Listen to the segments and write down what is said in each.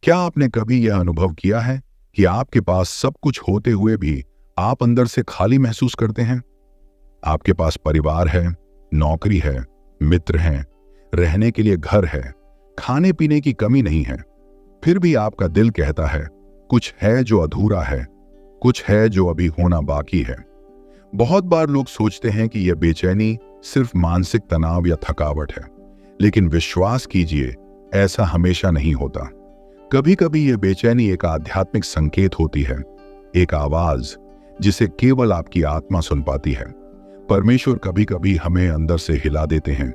क्या आपने कभी यह अनुभव किया है कि आपके पास सब कुछ होते हुए भी आप अंदर से खाली महसूस करते हैं? आपके पास परिवार है, नौकरी है, मित्र हैं, रहने के लिए घर है, खाने पीने की कमी नहीं है, फिर भी आपका दिल कहता है कुछ है जो अधूरा है, कुछ है जो अभी होना बाकी है। बहुत बार लोग सोचते हैं कि यह बेचैनी सिर्फ मानसिक तनाव या थकावट है, लेकिन विश्वास कीजिए, ऐसा हमेशा नहीं होता। कभी कभी यह बेचैनी एक आध्यात्मिक संकेत होती है, एक आवाज जिसे केवल आपकी आत्मा सुन पाती है। परमेश्वर कभी कभी हमें अंदर से हिला देते हैं,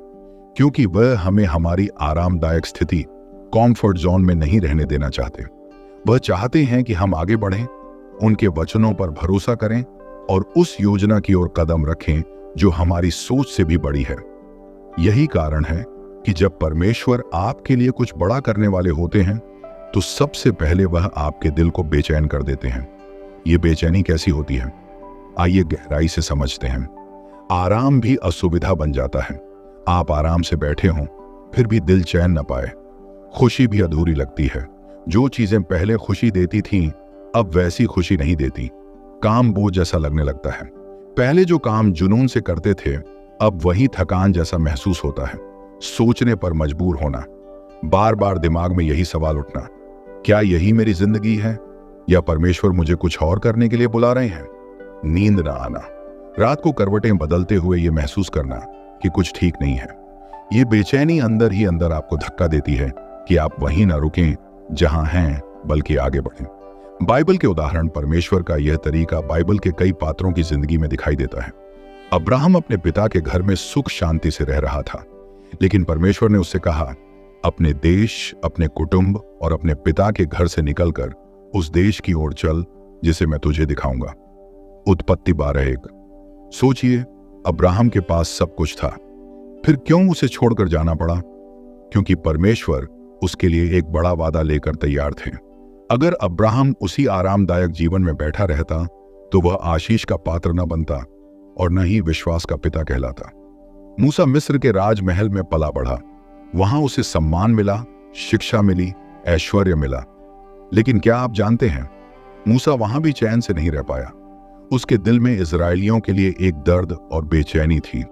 क्योंकि वह हमें हमारी आरामदायक स्थिति, कॉम्फर्ट जोन में नहीं रहने देना चाहते। वह चाहते हैं कि हम आगे बढ़ें, उनके वचनों पर भरोसा करें और उस योजना की ओर कदम रखें जो हमारी सोच से भी बड़ी है। यही कारण है कि जब परमेश्वर आपके लिए कुछ बड़ा करने वाले होते हैं, तो सबसे पहले वह आपके दिल को बेचैन कर देते हैं। ये बेचैनी कैसी होती है? आइए गहराई से समझते हैं। आराम भी असुविधा बन जाता है। आप आराम से बैठे हों, फिर भी दिल चैन न पाए। खुशी भी अधूरी लगती है। जो चीजें पहले खुशी देती थीं, अब वैसी खुशी नहीं देती। काम बोझ जैसा लगने लगता है। पहले जो काम जुनून से करते थे, अब वही थकान जैसा महसूस होता है। सोचने पर मजबूर होना, बार बार दिमाग में यही सवाल उठना, क्या यही मेरी जिंदगी है या परमेश्वर मुझे कुछ और करने के लिए बुला रहे हैं? नींद ना आना, रात को करवटें बदलते हुए ये महसूस करना कि कुछ ठीक नहीं है। ये बेचैनी अंदर ही अंदर आपको धक्का देती है कि आप वहीं ना रुकें जहां हैं, बल्कि आगे बढ़ें। बाइबल के उदाहरण, परमेश्वर का यह तरीका बाइबल के कई पात्रों की जिंदगी में दिखाई देता है। अब्राहम अपने पिता के घर में सुख शांति से रह रहा था, लेकिन परमेश्वर ने उससे कहा, अपने देश, अपने कुटुंब और अपने पिता के घर से निकलकर उस देश की ओर चल जिसे मैं तुझे दिखाऊंगा। उत्पत्ति 12:1। सोचिए, अब्राहम के पास सब कुछ था, फिर क्यों उसे छोड़कर जाना पड़ा? क्योंकि परमेश्वर उसके लिए एक बड़ा वादा लेकर तैयार थे। अगर अब्राहम उसी आरामदायक जीवन में बैठा रहता, तो वह आशीष का पात्र न बनता और न ही विश्वास का पिता कहलाता। मूसा मिस्र के राजमहल में पला बढ़ा। वहां उसे सम्मान मिला, शिक्षा मिली, ऐश्वर्य मिला। लेकिन क्या आप जानते हैं, मूसा वहां भी चैन से नहीं रह पाया। उसके दिल में इजरायलियों के लिए एक दर्द और बेचैनी थी।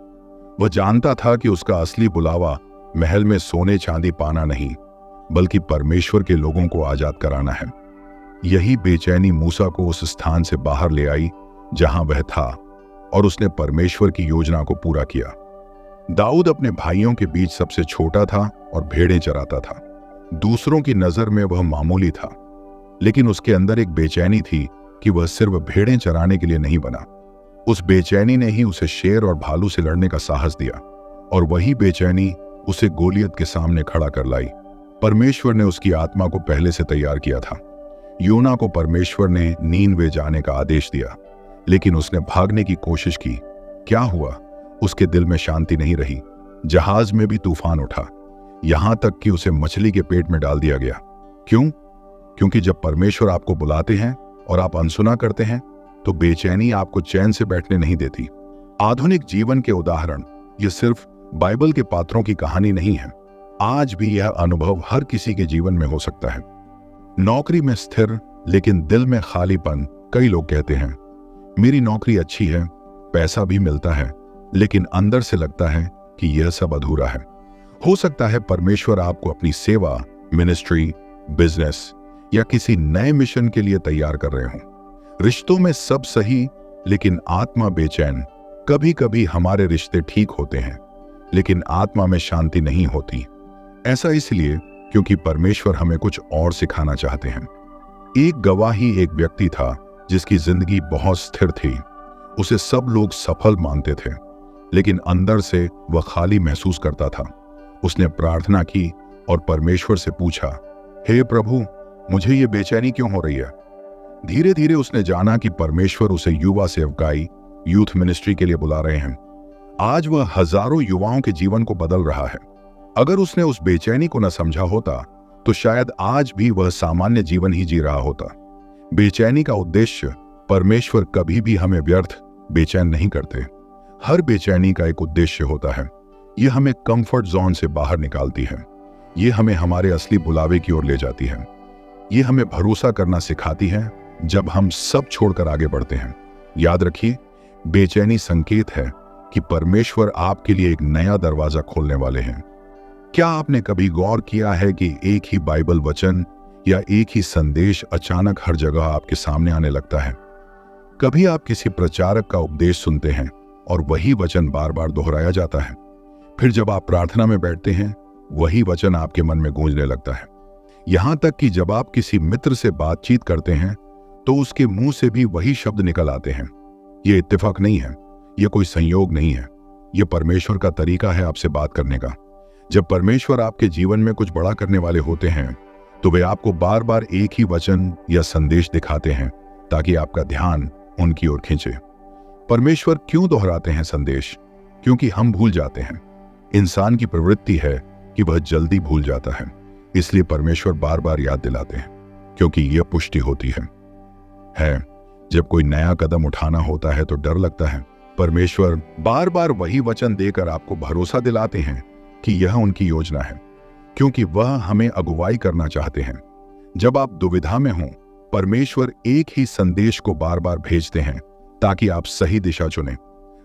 वह जानता था कि उसका असली बुलावा महल में सोने चांदी पाना नहीं, बल्कि परमेश्वर के लोगों को आजाद कराना है। यही बेचैनी मूसा को उस स्थान से बाहर ले आई जहां वह था, और उसने परमेश्वर की योजना को पूरा किया। दाऊद अपने भाइयों के बीच सबसे छोटा था और भेड़ें चराता था। दूसरों की नजर में वह मामूली था, लेकिन उसके अंदर एक बेचैनी थी कि वह सिर्फ भेड़ें चराने के लिए नहीं बना। उस बेचैनी ने ही उसे शेर और भालू से लड़ने का साहस दिया, और वही बेचैनी उसे गोलियत के सामने खड़ा कर लाई। परमेश्वर ने उसकी आत्मा को पहले से तैयार किया था। योना को परमेश्वर ने नीनवे जाने का आदेश दिया, लेकिन उसने भागने की कोशिश की। क्या हुआ? उसके दिल में शांति नहीं रही। जहाज में भी तूफान उठा, यहां तक कि उसे मछली के पेट में डाल दिया गया। क्यों? क्योंकि जब परमेश्वर आपको बुलाते हैं और आप अनसुना करते हैं, तो बेचैनी आपको चैन से बैठने नहीं देती। आधुनिक जीवन के उदाहरण, ये सिर्फ बाइबल के पात्रों की कहानी नहीं है। आज भी यह अनुभव हर किसी के जीवन में हो सकता है। नौकरी में स्थिर लेकिन दिल में खालीपन। कई लोग कहते हैं, मेरी नौकरी अच्छी है, पैसा भी मिलता है, लेकिन अंदर से लगता है कि यह सब अधूरा है। हो सकता है परमेश्वर आपको अपनी सेवा, मिनिस्ट्री, बिजनेस या किसी नए मिशन के लिए तैयार कर रहे हों। रिश्तों में सब सही, लेकिन आत्मा बेचैन। कभी कभी हमारे रिश्ते ठीक होते हैं, लेकिन आत्मा में शांति नहीं होती। ऐसा इसलिए क्योंकि परमेश्वर हमें कुछ और सिखाना चाहते हैं। एक गवाही एक व्यक्ति था जिसकी जिंदगी बहुत स्थिर थी। उसे सब लोग सफल मानते थे, लेकिन अंदर से वह खाली महसूस करता था। उसने प्रार्थना की और परमेश्वर से पूछा, हे प्रभु, मुझे ये बेचैनी क्यों हो रही है? धीरे धीरे उसने जाना कि परमेश्वर उसे युवा सेवकाई, यूथ मिनिस्ट्री के लिए बुला रहे हैं। आज वह हजारों युवाओं के जीवन को बदल रहा है। अगर उसने उस बेचैनी को न समझा होता, तो शायद आज भी वह सामान्य जीवन ही जी रहा होता। बेचैनी का उद्देश्य, परमेश्वर कभी भी हमें व्यर्थ बेचैन नहीं करते। हर बेचैनी का एक उद्देश्य होता है। यह हमें कंफर्ट जोन से बाहर निकालती है। यह हमें हमारे असली बुलावे की ओर ले जाती है। ये हमें भरोसा करना सिखाती है जब हम सब छोड़कर आगे बढ़ते हैं। याद रखिए, बेचैनी संकेत है कि परमेश्वर आपके लिए एक नया दरवाजा खोलने वाले हैं। क्या आपने कभी गौर किया है कि एक ही बाइबल वचन या एक ही संदेश अचानक हर जगह आपके सामने आने लगता है? कभी आप किसी प्रचारक का उपदेश सुनते हैं और वही वचन बार बार दोहराया जाता है। फिर जब आप प्रार्थना में बैठते हैं, वही वचन आपके मन में गूंजने लगता है। यहां तक कि जब आप किसी मित्र से बातचीत करते हैं तो उसके मुंह से भी वही शब्द निकल आते हैं। ये इत्तेफाक नहीं है, ये कोई संयोग नहीं है, ये परमेश्वर का तरीका है आपसे बात करने का। जब परमेश्वर आपके जीवन में कुछ बड़ा करने वाले होते हैं तो वे आपको बार बार एक ही वचन या संदेश दिखाते हैं ताकि आपका ध्यान उनकी ओर खींचे। परमेश्वर क्यों दोहराते हैं संदेश? क्योंकि हम भूल जाते हैं। इंसान की प्रवृत्ति है कि वह जल्दी भूल जाता है, इसलिए परमेश्वर बार बार याद दिलाते हैं, क्योंकि यह पुष्टि होती है। जब कोई नया कदम उठाना होता है तो डर लगता है। परमेश्वर बार बार वही वचन देकर आपको भरोसा दिलाते हैं कि यह उनकी योजना है, क्योंकि वह हमें अगुवाई करना चाहते हैं। जब आप दुविधा में हों, परमेश्वर एक ही संदेश को बार बार भेजते हैं ताकि आप सही दिशा चुनें।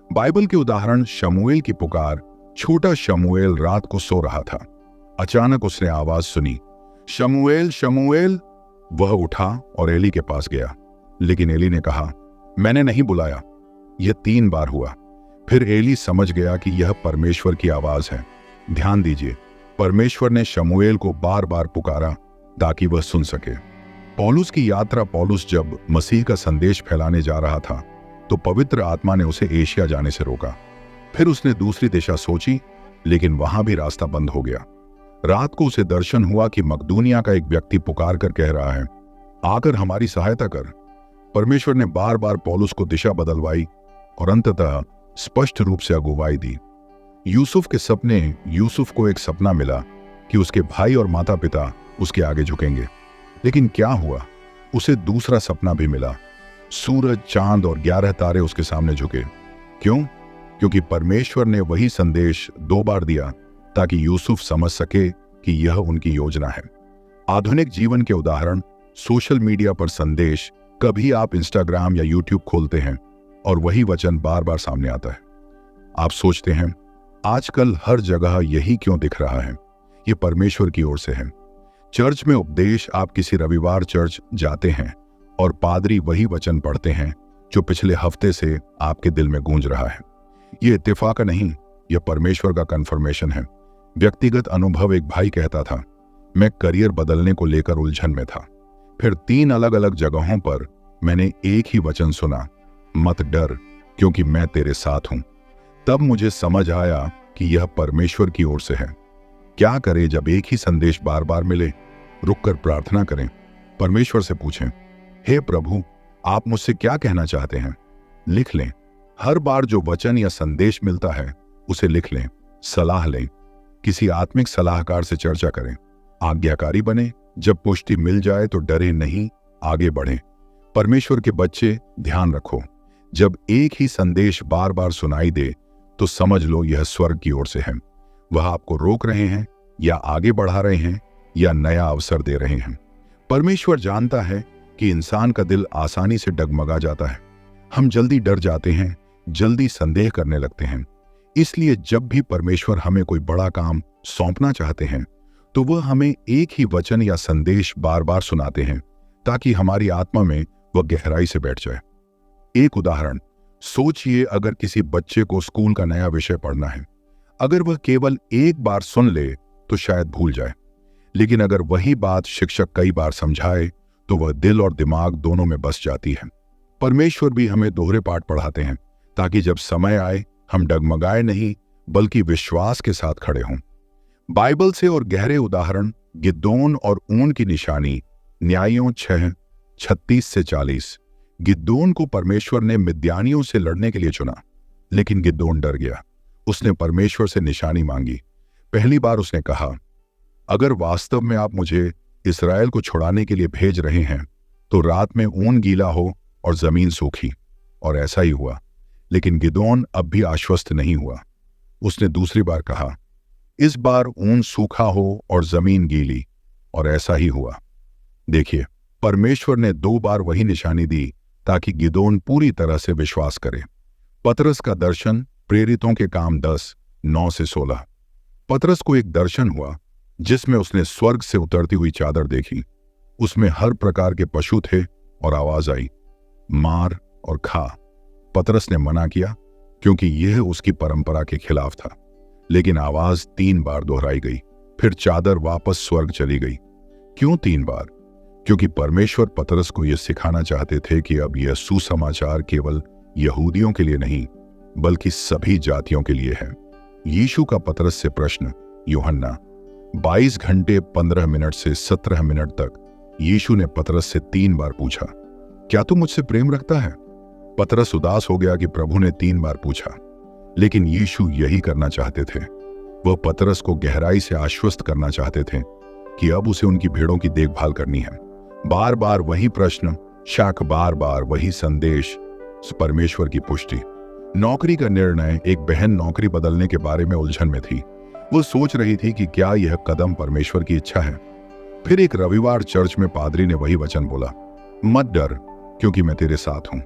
बाइबल के उदाहरण शमूएल की पुकार। छोटा शमूएल रात को सो रहा था। अचानक उसने आवाज सुनी, शमूएल शमूएल। वह उठा और एली के पास गया, लेकिन एली ने कहा, मैंने नहीं बुलाया। यह 3 बार हुआ। फिर एली समझ गया कि यह परमेश्वर की आवाज है। ध्यान दीजिए, परमेश्वर ने शमूएल को बार बार पुकारा ताकि वह सुन सके। पौलुस की यात्रा। पौलुस जब मसीह का संदेश फैलाने जा रहा था तो पवित्र आत्मा ने उसे एशिया जाने से रोका। फिर उसने दूसरी दिशा सोची, लेकिन वहां भी रास्ता बंद हो गया। रात को उसे दर्शन हुआ कि मकदूनिया का एक व्यक्ति पुकार कर कह रहा है, आकर हमारी सहायता कर। परमेश्वर ने बार बार पौलुस को दिशा बदलवाई और अंततः स्पष्ट रूप से अगुवाई दी। यूसुफ के सपने। यूसुफ को एक सपना मिला कि उसके भाई और माता पिता उसके आगे झुकेंगे, लेकिन क्या हुआ? उसे दूसरा सपना भी मिला। सूरज, चांद और 11 तारे उसके सामने झुके। क्यों? क्योंकि परमेश्वर ने वही संदेश 2 बार दिया ताकि यूसुफ समझ सके कि यह उनकी योजना है। आधुनिक जीवन के उदाहरण। सोशल मीडिया पर संदेश। कभी आप इंस्टाग्राम या यूट्यूब खोलते हैं और वही वचन बार बार सामने आता है। आप सोचते हैं, आजकल हर जगह यही क्यों दिख रहा है? ये परमेश्वर की ओर से है। चर्च में उपदेश। आप किसी रविवार चर्च जाते हैं और पादरी वही वचन पढ़ते हैं जो पिछले हफ्ते से आपके दिल में गूंज रहा है। ये इत्तेफाक नहीं, यह परमेश्वर का कन्फर्मेशन है। व्यक्तिगत अनुभव। एक भाई कहता था, मैं करियर बदलने को लेकर उलझन में था। फिर 3 अलग अलग जगहों पर मैंने एक ही वचन सुना, मत डर, क्योंकि मैं तेरे साथ हूं। तब मुझे समझ आया कि यह परमेश्वर की ओर से है। क्या करें जब एक ही संदेश बार बार मिले? रुककर प्रार्थना करें। परमेश्वर से पूछें, हे प्रभु, आप मुझसे क्या कहना चाहते हैं? लिख लें। हर बार जो वचन या संदेश मिलता है उसे लिख लें। सलाह लें। किसी आत्मिक सलाहकार से चर्चा करें। आज्ञाकारी बने। जब पुष्टि मिल जाए तो डरे नहीं, आगे बढ़ें। परमेश्वर के बच्चे, ध्यान रखो, जब एक ही संदेश बार बार सुनाई दे तो समझ लो यह स्वर्ग की ओर से है। वह आपको रोक रहे हैं या आगे बढ़ा रहे हैं या नया अवसर दे रहे हैं। परमेश्वर जानता है कि इंसान का दिल आसानी से डगमगा जाता है। हम जल्दी डर जाते हैं, जल्दी संदेह करने लगते हैं। इसलिए जब भी परमेश्वर हमें कोई बड़ा काम सौंपना चाहते हैं तो वह हमें एक ही वचन या संदेश बार बार सुनाते हैं ताकि हमारी आत्मा में वह गहराई से बैठ जाए। एक उदाहरण। सोचिए, अगर किसी बच्चे को स्कूल का नया विषय पढ़ना है। अगर वह केवल एक बार सुन ले तो शायद भूल जाए, लेकिन अगर वही बात शिक्षक कई बार समझाए तो वह दिल और दिमाग दोनों में बस जाती है। परमेश्वर भी हमें दोहरे पाठ पढ़ाते हैं ताकि जब समय आए हम डगमगाए नहीं, बल्कि विश्वास के साथ खड़े हों। बाइबल से और गहरे उदाहरण। गिदोन और ऊन की निशानी। न्यायों 6:36-40। गिदोन को परमेश्वर ने मिद्यानियों से लड़ने के लिए चुना, लेकिन गिदोन डर गया। उसने परमेश्वर से निशानी मांगी। पहली बार उसने कहा, अगर वास्तव में आप मुझे इस्राएल को छुड़ाने के लिए भेज रहे हैं तो रात में ऊन गीला हो और जमीन सूखी। और ऐसा ही हुआ। लेकिन गिदोन अब भी आश्वस्त नहीं हुआ। उसने दूसरी बार कहा, इस बार ऊन सूखा हो और जमीन गीली। और ऐसा ही हुआ। देखिए, परमेश्वर ने 2 बार वही निशानी दी ताकि गिदोन पूरी तरह से विश्वास करे। पतरस का दर्शन, प्रेरितों के काम 10:9-16। पतरस को एक दर्शन हुआ जिसमें उसने स्वर्ग से उतरती हुई चादर देखी। उसमें हर प्रकार के पशु थे और आवाज आई, मार और खा। पतरस ने मना किया क्योंकि यह उसकी परंपरा के खिलाफ था, लेकिन आवाज 3 बार दोहराई गई। फिर चादर वापस स्वर्ग चली गई। क्यों 3 बार? क्योंकि परमेश्वर पतरस को यह सिखाना चाहते थे कि अब यह सुसमाचार केवल यहूदियों के लिए नहीं बल्कि सभी जातियों के लिए है। यीशु का पतरस से प्रश्न, यूहन्ना 22 घंटे 15 मिनट से 17 मिनट तक यीशु ने पतरस से 3 बार पूछा, क्या तू मुझसे प्रेम रखता है? पतरस उदास हो गया कि प्रभु ने 3 बार पूछा, लेकिन यीशु यही करना चाहते थे। वह पतरस को गहराई से आश्वस्त करना चाहते थे कि अब उसे उनकी भेड़ों की देखभाल करनी है। बार बार वही प्रश्न, शक, बार बार वही संदेश, परमेश्वर की पुष्टि। नौकरी का निर्णय। एक बहन नौकरी बदलने के बारे में उलझन में थी। वो सोच रही थी कि क्या यह कदम परमेश्वर की इच्छा है। फिर एक रविवार चर्च में पादरी ने वही वचन बोला, मत डर क्योंकि मैं तेरे साथ हूं।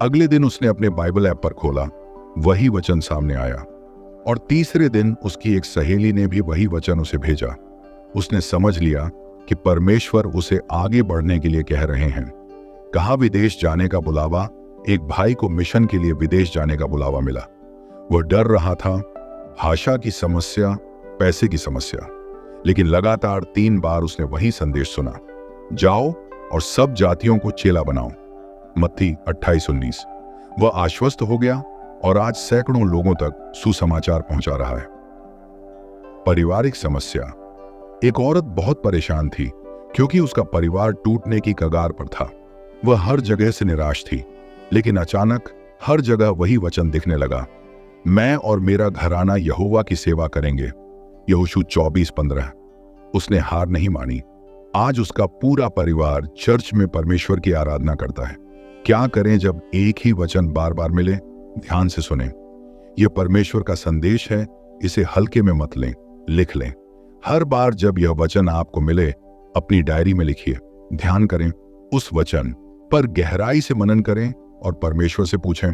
अगले दिन उसने अपने बाइबल ऐप पर खोला, वही वचन सामने आया। और तीसरे दिन उसकी एक सहेली ने भी वही वचन उसे भेजा। उसने समझ लिया कि परमेश्वर उसे आगे बढ़ने के लिए कह रहे हैं। कहा विदेश जाने का बुलावा। एक भाई को मिशन के लिए विदेश जाने का बुलावा मिला। वह डर रहा था, भाषा की समस्या, पैसे की समस्या, लेकिन लगातार 3 बार उसने वही संदेश सुना, जाओ और सब जातियों को चेला बनाओ। मत्ती 28:19। वह आश्वस्त हो गया और आज सैकड़ों लोगों तक सुसमाचार पहुंचा रहा है। पारिवारिक समस्या। एक औरत बहुत परेशान थी क्योंकि उसका परिवार टूटने की कगार पर था। वह हर जगह से निराश थी, लेकिन अचानक हर जगह वही वचन दिखने लगा, मैं और मेरा घराना यहोवा की सेवा करेंगे। यहोशू 24:15। उसने हार नहीं मानी। आज उसका पूरा परिवार चर्च में परमेश्वर की आराधना करता है। क्या करें जब एक ही वचन बार बार मिले? ध्यान से सुने, यह परमेश्वर का संदेश है, इसे हल्के में मत लें, लिख लें। हर बार जब यह वचन आपको मिले, अपनी डायरी में लिखिए, ध्यान करें, उस वचन पर गहराई से मनन करें और परमेश्वर से पूछें,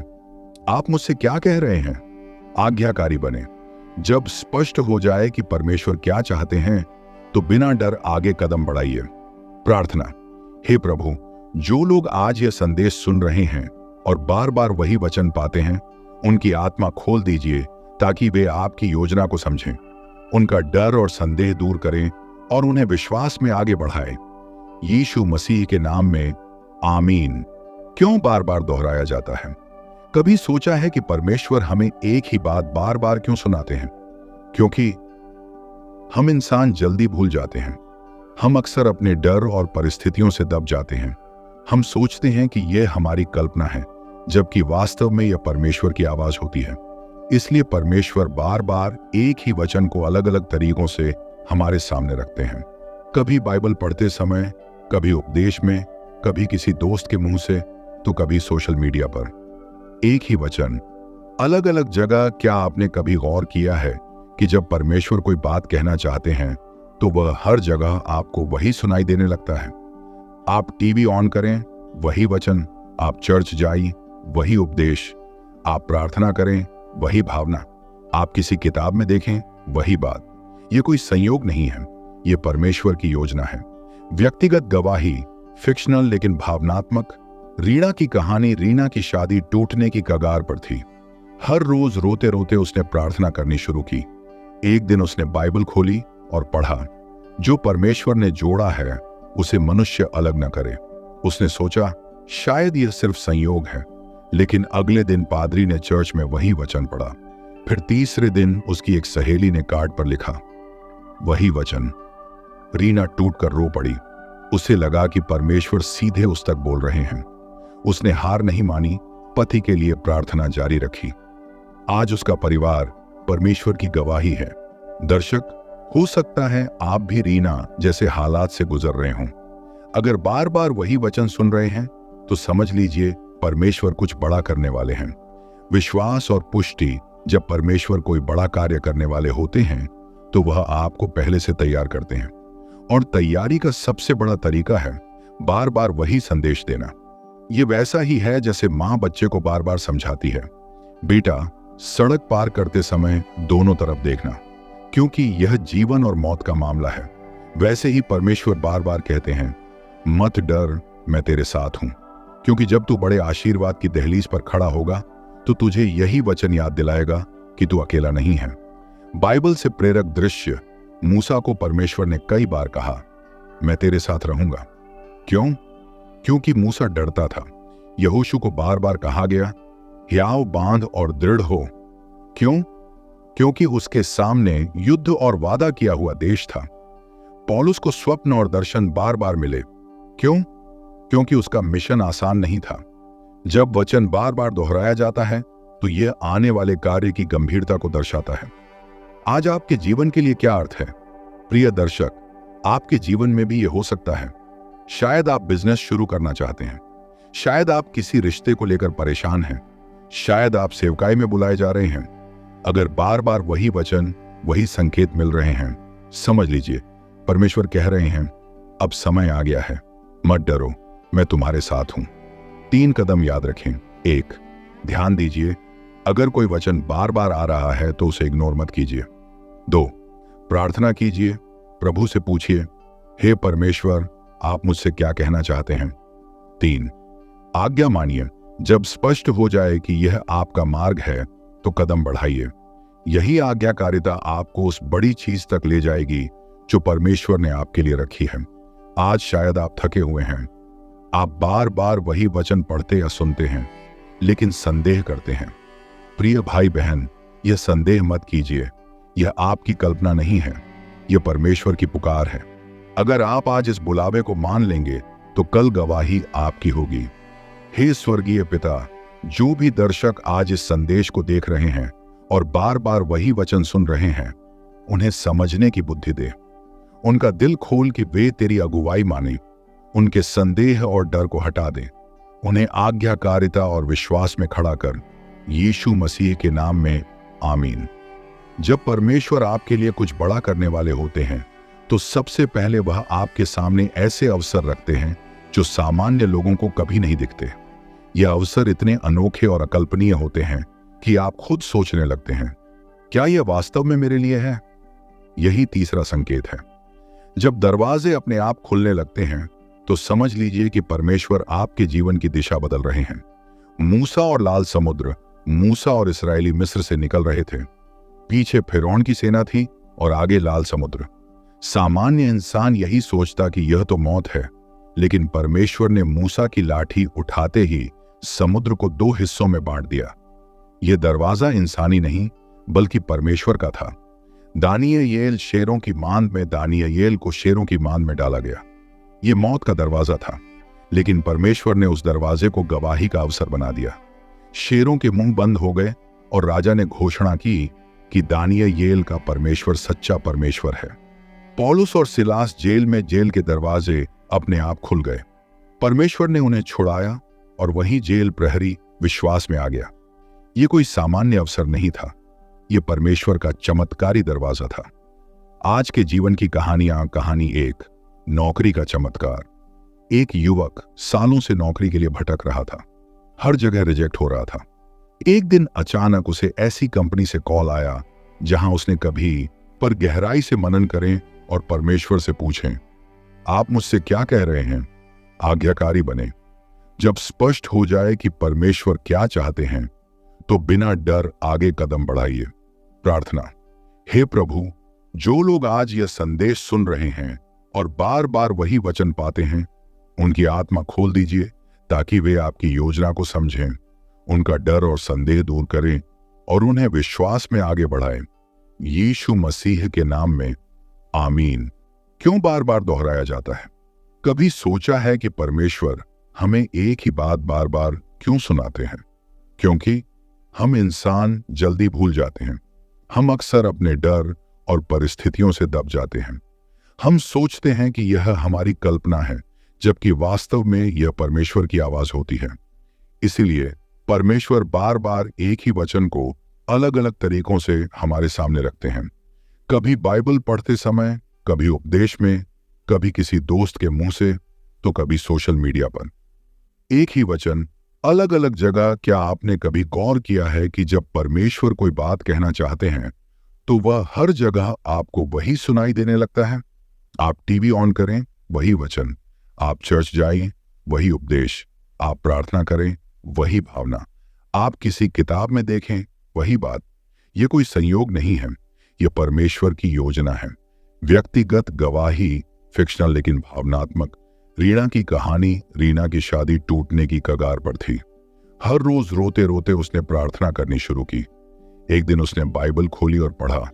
आप मुझसे क्या कह रहे हैं? आज्ञाकारी बने। जब स्पष्ट हो जाए कि परमेश्वर क्या चाहते हैं, तो बिना डर आगे कदम बढ़ाइए। प्रार्थना। हे प्रभु, जो लोग आज यह संदेश सुन रहे हैं और बार बार वही वचन पाते हैं, उनकी आत्मा खोल दीजिए ताकि वे आपकी योजना को समझें, उनका डर और संदेह दूर करें और उन्हें विश्वास में आगे बढ़ाएं। यीशु मसीह के नाम में आमीन। क्यों बार बार दोहराया जाता है? कभी सोचा है कि परमेश्वर हमें एक ही बात बार बार क्यों सुनाते हैं? क्योंकि हम इंसान जल्दी भूल जाते हैं। हम अक्सर अपने डर और परिस्थितियों से दब जाते हैं। हम सोचते हैं कि यह हमारी कल्पना है, जबकि वास्तव में यह परमेश्वर की आवाज होती है। इसलिए परमेश्वर बार बार एक ही वचन को अलग अलग तरीकों से हमारे सामने रखते हैं। कभी बाइबल पढ़ते समय, कभी उपदेश में, कभी किसी दोस्त के मुंह से, तो कभी सोशल मीडिया पर। एक ही वचन अलग अलग जगह। क्या आपने कभी गौर किया है कि जब परमेश्वर कोई बात कहना चाहते हैं तो वह हर जगह आपको वही सुनाई देने लगता है? आप टीवी ऑन करें, वही वचन। आप चर्च जाइए, वही उपदेश। आप प्रार्थना करें, वही भावना। आप किसी किताब में देखें, वही बात। यह कोई संयोग नहीं है, यह परमेश्वर की योजना है। व्यक्तिगत गवाही, फिक्शनल लेकिन भावनात्मक। रीना की कहानी, रीना की शादी टूटने की कगार पर थी। हर रोज रोते रोते उसने प्रार्थना करनी शुरू की। एक दिन उसने बाइबल खोली और पढ़ा, जो परमेश्वर ने जोड़ा है उसे मनुष्य अलग न करे। उसने सोचा शायद यह सिर्फ संयोग है, लेकिन अगले दिन पादरी ने चर्च में वही वचन पढ़ा। फिर तीसरे दिन उसकी एक सहेली ने कार्ड पर लिखा, वही वचन। रीना टूटकर रो पड़ी। उसे लगा कि परमेश्वर सीधे उस तक बोल रहे हैं। उसने हार नहीं मानी, पति के लिए प्रार्थना जारी रखी। आज उसका परिवार परमेश्वर की गवाही है। दर्शक, हो सकता है आप भी रीना जैसे हालात से गुजर रहे हों। अगर बार बार वही वचन सुन रहे हैं तो समझ लीजिए परमेश्वर कुछ बड़ा करने वाले हैं। विश्वास और पुष्टि। जब परमेश्वर कोई बड़ा कार्य करने वाले होते हैं तो वह आपको पहले से तैयार करते हैं। और तैयारी का सबसे बड़ा तरीका है बार बार वही संदेश देना। ये वैसा ही है जैसे माँ बच्चे को बार बार समझाती है, बेटा सड़क पार करते समय दोनों तरफ देखना, क्योंकि यह जीवन और मौत का मामला है। वैसे ही परमेश्वर बार बार कहते हैं, मत डर, मैं तेरे साथ हूं। क्योंकि जब तू बड़े आशीर्वाद की दहलीज पर खड़ा होगा तो तुझे यही वचन याद दिलाएगा कि तू अकेला नहीं है। बाइबल से प्रेरक दृश्य, मूसा को परमेश्वर ने कई बार कहा, मैं तेरे साथ रहूंगा। क्यों? क्योंकि मूसा डरता था। यहोशू को बार बार कहा गया, हियाव बांध और दृढ़ हो। क्यों? क्योंकि उसके सामने युद्ध और वादा किया हुआ देश था। पौलुस को स्वप्न और दर्शन बार बार मिले। क्यों? क्योंकि उसका मिशन आसान नहीं था। जब वचन बार बार दोहराया जाता है तो यह आने वाले कार्य की गंभीरता को दर्शाता है। आज आपके जीवन के लिए क्या अर्थ है? प्रिय दर्शक, आपके जीवन में भी यह हो सकता है। शायद आप बिजनेस शुरू करना चाहते हैं, शायद आप किसी रिश्ते को लेकर परेशान हैं, शायद आप सेवकाई में बुलाए जा रहे हैं। अगर बार बार वही वचन, वही संकेत मिल रहे हैं, समझ लीजिए परमेश्वर कह रहे हैं, अब समय आ गया है, मत डरो, मैं तुम्हारे साथ हूं। 3 कदम याद रखें। 1, ध्यान दीजिए, अगर कोई वचन बार बार आ रहा है तो उसे इग्नोर मत कीजिए। 2, प्रार्थना कीजिए, प्रभु से पूछिए, हे परमेश्वर, आप मुझसे क्या कहना चाहते हैं। 3, आज्ञा मानिए। जब स्पष्ट हो जाए कि यह आपका मार्ग है तो कदम बढ़ाइए। यही आज्ञाकारिता आपको उस बड़ी चीज तक ले जाएगी जो परमेश्वर ने आपके लिए रखी है। आज शायद आप थके हुए हैं, आप बार बार वही वचन पढ़ते या सुनते हैं, लेकिन संदेह करते हैं। प्रिय भाई बहन, यह संदेह मत कीजिए, यह आपकी कल्पना नहीं है, यह परमेश्वर की पुकार है। अगर आप आज इस बुलावे को मान लेंगे तो कल गवाही आपकी होगी। हे स्वर्गीय पिता, जो भी दर्शक आज इस संदेश को देख रहे हैं और बार बार वही वचन सुन रहे हैं, उन्हें समझने की बुद्धि दे। उनका दिल खोल कि वे तेरी अगुवाई माने, उनके संदेह और डर को हटा दे। उन्हें आज्ञाकारिता और विश्वास में खड़ा कर, यीशु मसीह के नाम में, आमीन। जब परमेश्वर आपके लिए कुछ बड़ा करने वाले होते हैं तो सबसे पहले वह आपके सामने ऐसे अवसर रखते हैं जो सामान्य लोगों को कभी नहीं दिखते। यह अवसर इतने अनोखे और अकल्पनीय होते हैं कि आप खुद सोचने लगते हैं, क्या यह वास्तव में मेरे लिए है? यही तीसरा संकेत है। जब दरवाजे अपने आप खुलने लगते हैं तो समझ लीजिए कि परमेश्वर आपके जीवन की दिशा बदल रहे हैं। मूसा और लाल समुद्र, मूसा और इस्राएली मिस्र से निकल रहे थे। पीछे फिरौन की सेना थी और आगे लाल समुद्र। सामान्य इंसान यही सोचता कि यह तो मौत है, लेकिन परमेश्वर ने मूसा की लाठी उठाते ही समुद्र को 2 हिस्सों में बांट दिया। यह दरवाजा इंसानी नहीं बल्कि परमेश्वर का था। दानियेल शेरों की मांद में, दानियेल को शेरों की मांद में डाला गया। यह मौत का दरवाजा था, लेकिन परमेश्वर ने उस दरवाजे को गवाही का अवसर बना दिया। शेरों के मुंह बंद हो गए और राजा ने घोषणा की कि दानियेल का परमेश्वर सच्चा परमेश्वर है। पौलुस और सिलास जेल में, जेल के दरवाजे अपने आप खुल गए। परमेश्वर ने उन्हें छुड़ाया और वहीं जेल प्रहरी विश्वास में आ गया। यह कोई सामान्य अवसर नहीं था, यह परमेश्वर का चमत्कारी दरवाजा था। आज के जीवन की कहानी 1, नौकरी का चमत्कार। एक युवक सालों से नौकरी के लिए भटक रहा था, हर जगह रिजेक्ट हो रहा था। एक दिन अचानक उसे ऐसी कंपनी से कॉल आया जहां उसने कभी पर गहराई से मनन करें और परमेश्वर से पूछें, आप मुझसे क्या कह रहे हैं? आज्ञाकारी बने। जब स्पष्ट हो जाए कि परमेश्वर क्या चाहते हैं तो बिना डर आगे कदम बढ़ाइए। प्रार्थना। हे प्रभु, जो लोग आज यह संदेश सुन रहे हैं और बार बार वही वचन पाते हैं, उनकी आत्मा खोल दीजिए ताकि वे आपकी योजना को समझें, उनका डर और संदेह दूर करें और उन्हें विश्वास में आगे बढ़ाएं। यीशु मसीह के नाम में, आमीन। क्यों बार बार दोहराया जाता है? कभी सोचा है कि परमेश्वर हमें एक ही बात बार बार क्यों सुनाते हैं? क्योंकि हम इंसान जल्दी भूल जाते हैं। हम अक्सर अपने डर और परिस्थितियों से दब जाते हैं। हम सोचते हैं कि यह हमारी कल्पना है, जबकि वास्तव में यह परमेश्वर की आवाज होती है। इसीलिए परमेश्वर बार बार एक ही वचन को अलग अलग तरीकों से हमारे सामने रखते हैं। कभी बाइबल पढ़ते समय, कभी उपदेश में, कभी किसी दोस्त के मुंह से, तो कभी सोशल मीडिया पर। एक ही वचन अलग अलग जगह। क्या आपने कभी गौर किया है कि जब परमेश्वर कोई बात कहना चाहते हैं तो वह हर जगह आपको वही सुनाई देने लगता है? आप टीवी ऑन करें, वही वचन। आप चर्च जाएं, वही उपदेश। आप प्रार्थना करें, वही भावना। आप किसी किताब में देखें, वही बात। यह कोई संयोग नहीं है, यह परमेश्वर की योजना है। व्यक्तिगत गवाही फिक्शनल लेकिन भावनात्मक। रीना की कहानी, रीना की शादी टूटने की कगार पर थी। हर रोज रोते रोते उसने प्रार्थना करनी शुरू की। एक दिन उसने बाइबल खोली और पढ़ा,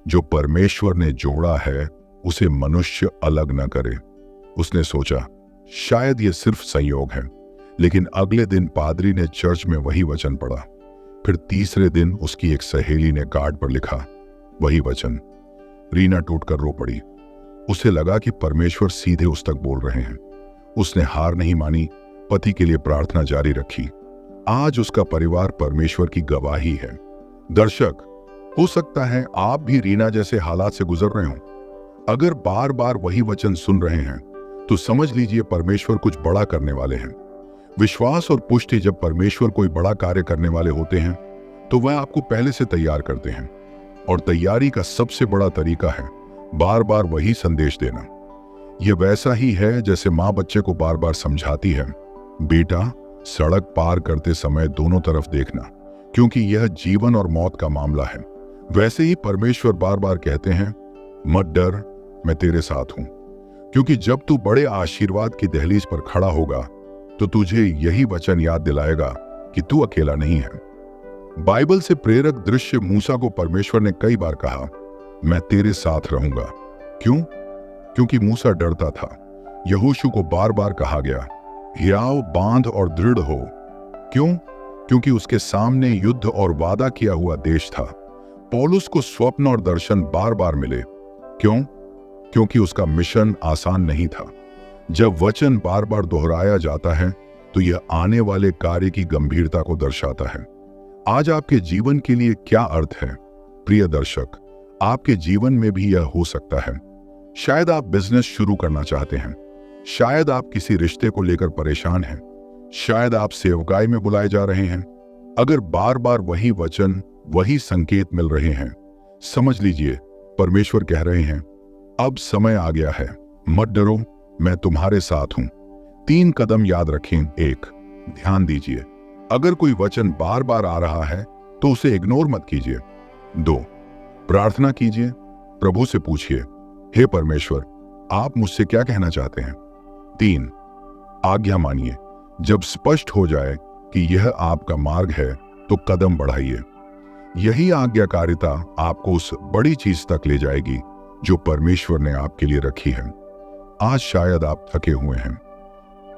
जो परमेश्वर ने जोड़ा है उसे मनुष्य अलग न करे। उसने सोचा शायद ये सिर्फ संयोग है, लेकिन अगले दिन पादरी ने चर्च में वही वचन पढ़ा। फिर तीसरे दिन उसकी एक सहेली ने कार्ड पर लिखा, वही वचन। रीना टूटकर रो पड़ी। उसे लगा कि परमेश्वर सीधे उस तक बोल रहे हैं। उसने हार नहीं मानी, पति के लिए प्रार्थना जारी रखी। आज उसका परिवार परमेश्वर की गवाही है। दर्शक, हो सकता है आप भी रीना जैसे हालात से गुजर रहे हो। अगर बार बार वही वचन सुन रहे हैं तो समझ लीजिए परमेश्वर कुछ बड़ा करने वाले हैं। विश्वास और पुष्टि, जब परमेश्वर कोई बड़ा कार्य करने वाले होते हैं तो वह आपको पहले से तैयार करते हैं। और तैयारी का सबसे बड़ा तरीका है बार बार वही संदेश देना। यह वैसा ही है जैसे माँ बच्चे को बार बार समझाती है, बेटा सड़क पार करते समय दोनों तरफ देखना, क्योंकि यह जीवन और मौत का मामला है। वैसे ही परमेश्वर बार बार कहते हैं, मत डर, मैं तेरे साथ हूं। क्योंकि जब तू बड़े आशीर्वाद की दहलीज पर खड़ा होगा तो तुझे यही वचन याद दिलाएगा कि तू अकेला नहीं है। बाइबल से प्रेरक दृश्य, मूसा को परमेश्वर ने कई बार कहा, मैं तेरे साथ रहूंगा। क्यों? क्योंकि मूसा डरता था। यहोशू को बार बार कहा गया, हियाव बांध और दृढ़ हो। क्यों? क्योंकि उसके सामने युद्ध और वादा किया हुआ देश था। पौलुस को स्वप्न और दर्शन बार बार मिले। क्यों? क्योंकि उसका मिशन आसान नहीं था। जब वचन बार बार दोहराया जाता है तो यह आने वाले कार्य की गंभीरता को दर्शाता है। आज आपके जीवन के लिए क्या अर्थ है? प्रिय दर्शक, आपके जीवन में भी यह हो सकता है। शायद आप बिजनेस शुरू करना चाहते हैं। शायद आप किसी रिश्ते को लेकर परेशान हैं। शायद आप सेवकाई में बुलाए जा रहे हैं। अगर बार बार वही वचन, वही संकेत मिल रहे हैं, समझ लीजिए परमेश्वर कह रहे हैं, अब समय आ गया है, मत डरो, मैं तुम्हारे साथ हूं। 3 कदम याद रखें। 1, ध्यान दीजिए। अगर कोई वचन बार बार आ रहा है तो उसे इग्नोर मत कीजिए। 2, प्रार्थना कीजिए। प्रभु से पूछिए, हे परमेश्वर, आप मुझसे क्या कहना चाहते हैं? 3, आज्ञा मानिए। जब स्पष्ट हो जाए कि यह आपका मार्ग है तो कदम बढ़ाइए। यही आज्ञाकारिता आपको उस बड़ी चीज तक ले जाएगी जो परमेश्वर ने आपके लिए रखी है। आज शायद आप थके हुए हैं।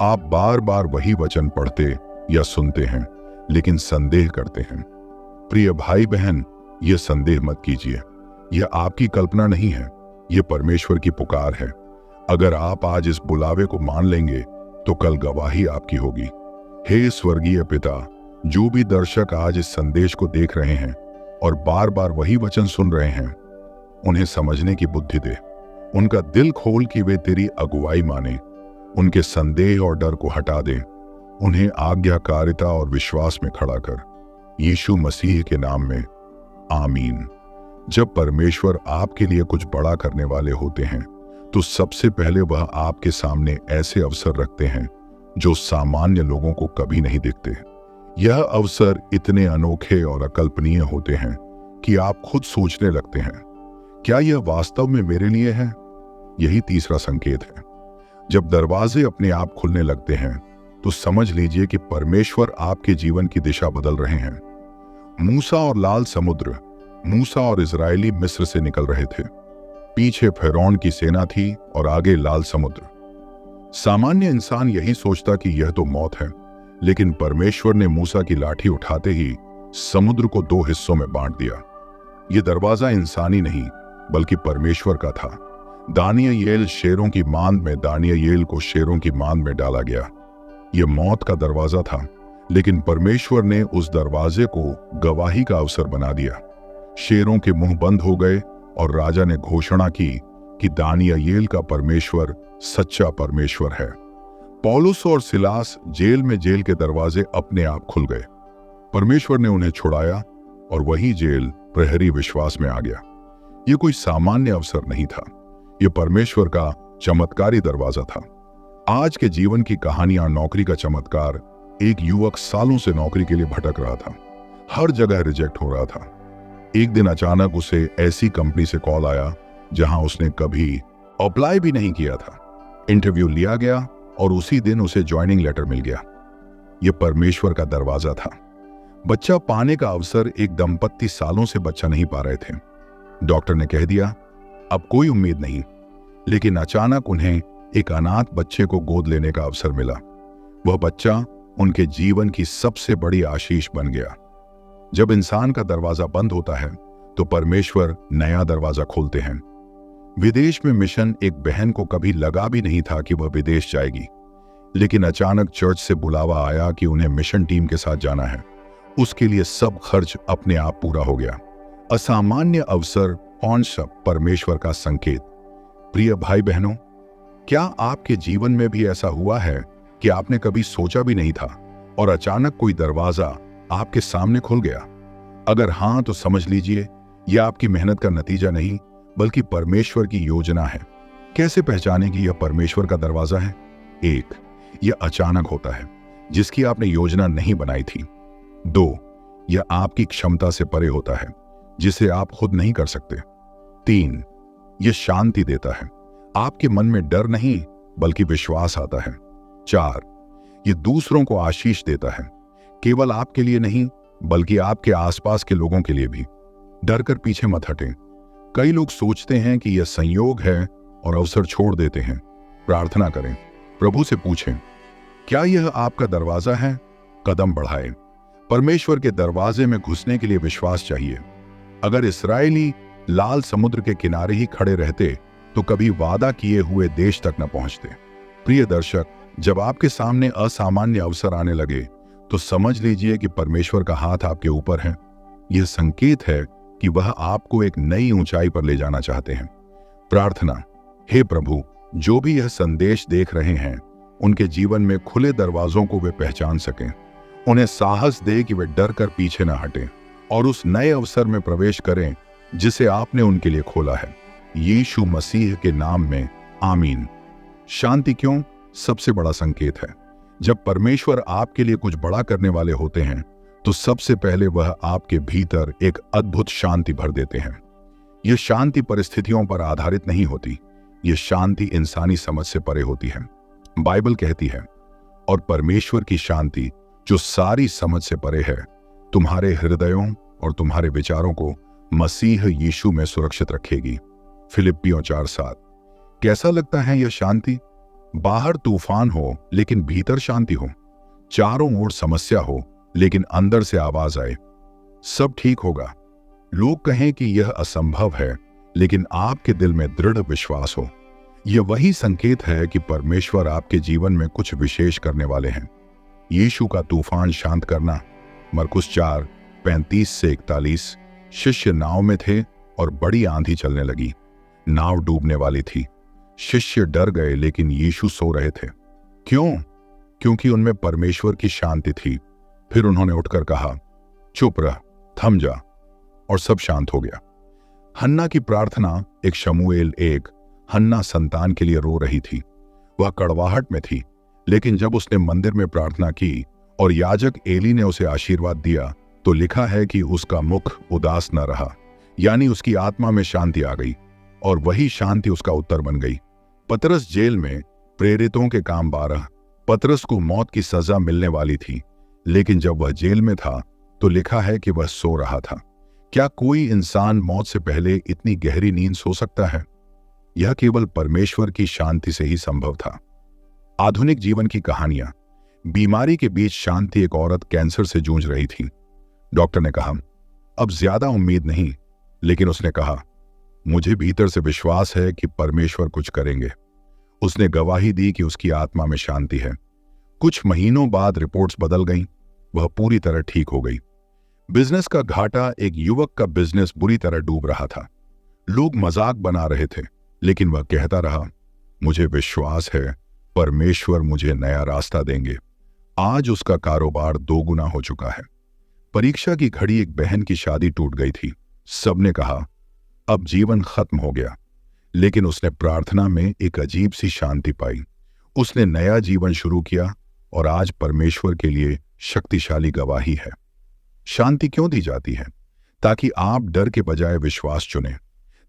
आप बार बार वही वचन पढ़ते या सुनते हैं लेकिन संदेह करते हैं। प्रिय भाई बहन, यह संदेह मत कीजिए। यह आपकी कल्पना नहीं है, यह परमेश्वर की पुकार है। अगर आप आज इस बुलावे को मान लेंगे तो कल गवाही आपकी होगी। हे स्वर्गीय पिता, जो भी दर्शक आज इस संदेश को देख रहे हैं और बार बार वही वचन सुन रहे हैं, उन्हें समझने की बुद्धि दे। उनका दिल खोल कि वे तेरी अगुवाई माने। उनके संदेह और डर को हटा दे। उन्हें आज्ञाकारिता और विश्वास में खड़ा कर। यीशु मसीह के नाम में, आमीन। जब परमेश्वर आपके लिए कुछ बड़ा करने वाले होते हैं तो सबसे पहले वह आपके सामने ऐसे अवसर रखते हैं जो सामान्य लोगों को कभी नहीं दिखते। यह अवसर इतने अनोखे और अकल्पनीय होते हैं कि आप खुद सोचने लगते हैं, क्या यह वास्तव में मेरे लिए है? यही तीसरा संकेत है। जब दरवाजे अपने आप खुलने लगते हैं तो समझ लीजिए कि परमेश्वर आपके जीवन की दिशा बदल रहे हैं। मूसा और लाल समुद्र। मूसा और इजरायली मिस्र से निकल रहे थे। पीछे फिरौन की सेना थी और आगे लाल समुद्र। सामान्य इंसान यही सोचता कि यह तो मौत है, लेकिन परमेश्वर ने मूसा की लाठी उठाते ही समुद्र को 2 हिस्सों में बांट दिया। यह दरवाजा इंसानी नहीं बल्कि परमेश्वर का था। दानियेल शेरों की मांद में, दानियेल को शेरों की मांद में डाला गया। यह मौत का दरवाजा था, लेकिन परमेश्वर ने उस दरवाजे को गवाही का अवसर बना दिया। शेरों के मुंह बंद हो गए और राजा ने घोषणा की कि दानियेल का परमेश्वर सच्चा परमेश्वर है। पौलुस और सिलास जेल में जेल के दरवाजे अपने आप खुल गए। परमेश्वर ने उन्हें छुड़ाया और वही जेल प्रहरी विश्वास में आ गया। यह कोई सामान्य अवसर नहीं था, यह परमेश्वर का चमत्कारी दरवाजा था। आज के जीवन की कहानियां नौकरी का चमत्कार। एक युवक सालों से नौकरी के लिए भटक रहा था, हर जगह रिजेक्ट हो रहा था। एक दिन अचानक उसे ऐसी कंपनी से कॉल आया जहां उसने कभी अप्लाई भी नहीं किया था। इंटरव्यू लिया गया और उसी दिन उसे ज्वाइनिंग लेटर मिल गया। यह परमेश्वर का दरवाजा था। बच्चा पाने का अवसर। एक दंपत्ति सालों से बच्चा नहीं पा रहे थे। डॉक्टर ने कह दिया अब कोई उम्मीद नहीं, लेकिन अचानक उन्हें एक अनाथ बच्चे को गोद लेने का अवसर मिला। वह बच्चा उनके जीवन की सबसे बड़ी आशीष बन गया। जब इंसान का दरवाजा बंद होता है तो परमेश्वर नया दरवाजा खोलते हैं। विदेश में मिशन। एक बहन को कभी लगा भी नहीं था कि वह विदेश जाएगी, लेकिन अचानक चर्च से बुलावा आया कि उन्हें मिशन टीम के साथ जाना है। उसके लिए सब खर्च अपने आप पूरा हो गया। असामान्य अवसर और सब परमेश्वर का संकेत। प्रिय भाई बहनों, क्या आपके जीवन में भी ऐसा हुआ है कि आपने कभी सोचा भी नहीं था और अचानक कोई दरवाजा आपके सामने खुल गया? अगर हां, तो समझ लीजिए यह आपकी मेहनत का नतीजा नहीं, बल्कि परमेश्वर की योजना है। कैसे पहचाने कि यह परमेश्वर का दरवाजा है? एक, यह अचानक होता है, जिसकी आपने योजना नहीं बनाई थी। दो, यह आपकी क्षमता से परे होता है, जिसे आप खुद नहीं कर सकते। तीन, यह शांति देता है। आपके मन में डर नहीं, बल्कि विश्वास आता है। चार, यह दूसरों को आशीष देता है, केवल आपके लिए नहीं, बल्कि आपके आसपास के लोगों के लिए भी। डर कर पीछे मत हटें। कई लोग सोचते हैं कि यह संयोग है और अवसर छोड़ देते हैं। प्रार्थना करें, प्रभु से पूछें, क्या यह आपका दरवाजा है? कदम बढ़ाएं। परमेश्वर के दरवाजे में घुसने के लिए विश्वास चाहिए। अगर इस्राएली लाल समुद्र के किनारे ही खड़े रहते तो कभी वादा किए हुए देश तक न पहुंचते। प्रिय दर्शक, जब आपके सामने असामान्य अवसर आने लगे तो समझ लीजिए कि परमेश्वर का हाथ आपके ऊपर है। यह संकेत है कि वह आपको एक नई ऊंचाई पर ले जाना चाहते हैं। प्रार्थना, हे प्रभु, जो भी यह संदेश देख रहे हैं उनके जीवन में खुले दरवाजों को वे पहचान सकें। उन्हें साहस दे कि वे डर कर पीछे न हटें और उस नए अवसर में प्रवेश करें जिसे आपने उनके लिए खोला है। यीशु मसीह के नाम में आमीन। शांति क्यों सबसे बड़ा संकेत है? जब परमेश्वर आपके लिए कुछ बड़ा करने वाले होते हैं तो सबसे पहले वह आपके भीतर एक अद्भुत शांति भर देते हैं। यह शांति परिस्थितियों पर आधारित नहीं होती, यह शांति इंसानी समझ से परे होती है। बाइबल कहती है, और परमेश्वर की शांति जो सारी समझ से परे है, तुम्हारे हृदयों और तुम्हारे विचारों को मसीह यीशु में सुरक्षित रखेगी। फिलिप्पियों 4:7। कैसा लगता है यह शांति? बाहर तूफान हो लेकिन भीतर शांति हो, चारों ओर समस्या हो लेकिन अंदर से आवाज आए, सब ठीक होगा। लोग कहें कि यह असंभव है, लेकिन आपके दिल में दृढ़ विश्वास हो। यह वही संकेत है कि परमेश्वर आपके जीवन में कुछ विशेष करने वाले हैं। यीशु का तूफान शांत करना। मरकुस 4:35-41। शिष्य नाव में थे और बड़ी आंधी चलने लगी, नाव डूबने वाली थी। शिष्य डर गए, लेकिन यीशु सो रहे थे। क्यों? क्योंकि उनमें परमेश्वर की शांति थी। फिर उन्होंने उठकर कहा, चुप रह, थम जा, और सब शांत हो गया। हन्ना की प्रार्थना। एक शमूएल 1। हन्ना संतान के लिए रो रही थी। वह कड़वाहट में थी, लेकिन जब उसने मंदिर में प्रार्थना की और याजक एली ने उसे आशीर्वाद दिया तो लिखा है कि उसका मुख उदास न रहा, यानी उसकी आत्मा में शांति आ गई और वही शांति उसका उत्तर बन गई। पतरस जेल में। प्रेरितों के काम 12। पतरस को मौत की सजा मिलने वाली थी, लेकिन जब वह जेल में था तो लिखा है कि वह सो रहा था। क्या कोई इंसान मौत से पहले इतनी गहरी नींद सो सकता है? यह केवल परमेश्वर की शांति से ही संभव था। आधुनिक जीवन की कहानियां। बीमारी के बीच शांति। एक औरत कैंसर से जूझ रही थी। डॉक्टर ने कहा, अब ज्यादा उम्मीद नहीं, लेकिन उसने कहा, मुझे भीतर से विश्वास है कि परमेश्वर कुछ करेंगे। उसने गवाही दी कि उसकी आत्मा में शांति है। कुछ महीनों बाद रिपोर्ट्स बदल गईं, वह पूरी तरह ठीक हो गई। बिजनेस का घाटा। एक युवक का बिजनेस बुरी तरह डूब रहा था। लोग मजाक बना रहे थे, लेकिन वह कहता रहा, मुझे विश्वास है परमेश्वर मुझे नया रास्ता देंगे। आज उसका कारोबार 2 गुना हो चुका है। परीक्षा की घड़ी एक बहन की शादी टूट गई थी। सबने कहा अब जीवन खत्म हो गया, लेकिन उसने प्रार्थना में एक अजीब सी शांति पाई। उसने नया जीवन शुरू किया और आज परमेश्वर के लिए शक्तिशाली गवाही है। शांति क्यों दी जाती है? ताकि आप डर के बजाय विश्वास चुनें,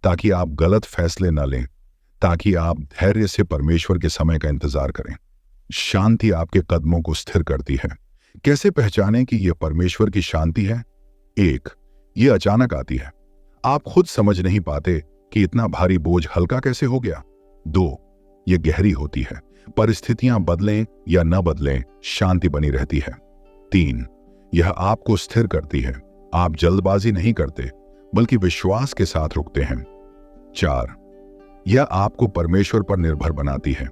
ताकि आप गलत फैसले न लें, ताकि आप धैर्य से परमेश्वर के समय का इंतजार करें। शांति आपके कदमों को स्थिर करती है। कैसे पहचानें कि यह परमेश्वर की शांति है? 1, यह अचानक आती है। आप खुद समझ नहीं पाते कि इतना भारी बोझ हल्का कैसे हो गया। 2, यह गहरी होती है। परिस्थितियां बदलें या न बदलें, शांति बनी रहती है। 3, यह आपको स्थिर करती है। आप जल्दबाजी नहीं करते, बल्कि विश्वास के साथ रुकते हैं। 4, यह आपको परमेश्वर पर निर्भर बनाती है।